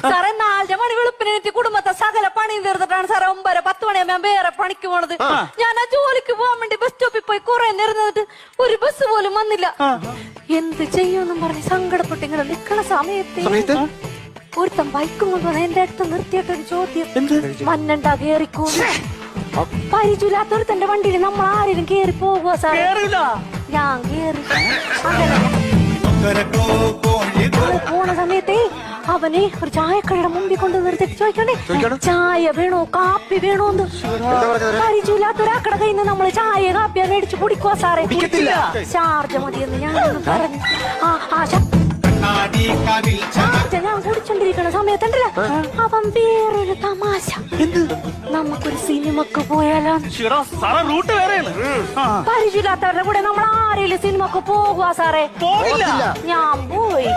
സാറേ 4 മണി വെളുപ്പിനെത്തി കുടുംബത്തെ സകല പണിയും തീർത്തിട്ടാണ് സാറേ 9-10 മണിയാകുമ്പോ ഞാൻ വേറെ പണിക്ക് പോണത്. ഞാൻ ആ ജോലിക്ക് പോകാൻ വേണ്ടി ബസ് സ്റ്റോപ്പിൽ പോയി കുറെ നേരം നിന്നിട്ട് ഒരു ബസ് പോലും വന്നില്ല. എന്ത് ചെയ്യുമെന്നും പറഞ്ഞ് സങ്കടപ്പെട്ട് ഇങ്ങനെ നിക്കണ സമയത്ത് ഒരുത്തൻ ബൈക്കും കൊണ്ടുവന്ന് എന്റെ അടുത്ത് നിർത്തിയിട്ടൊരു ചോദ്യം, മഞ്ഞണ്ടാ കേറിക്കോ. പരിചയമില്ലാത്തൊരുത്തന്റെ വണ്ടിയിൽ നമ്മൾ ആരെങ്കിലും കേറി പോകുക സാറേ? ഞാൻ കേറി. പോണ സമയത്തേ അവനെ ഒരു ചായക്കടയുടെ മുമ്പിൽ കൊണ്ട് നിർത്തിട്ട് ചോദിക്കണേ, ചായ വേണോ കാപ്പി വേണോന്ന്. പരിചയമില്ലാത്തൊരാക്കട കയ്യിൽ നിന്ന് നമ്മള് ചായ കാപ്പിയാ മേടിച്ച് കുടിക്കുക സാറേ. ചാർജ് മതിയെന്ന് ഞാനൊന്ന് പറഞ്ഞു. ഞാൻ കുടിച്ചോണ്ടിരിക്കണ സമയത്തുണ്ടല്ലോ അവൻ വേറൊരു തമാശ, നമുക്കൊരു സിനിമക്ക് പോയാലോ? പരിചയമില്ലാത്തവരുടെ കൂടെ നമ്മൾ ആരെങ്കിലും സിനിമക്ക് പോകുക സാറേ? ഞാൻ പോയി.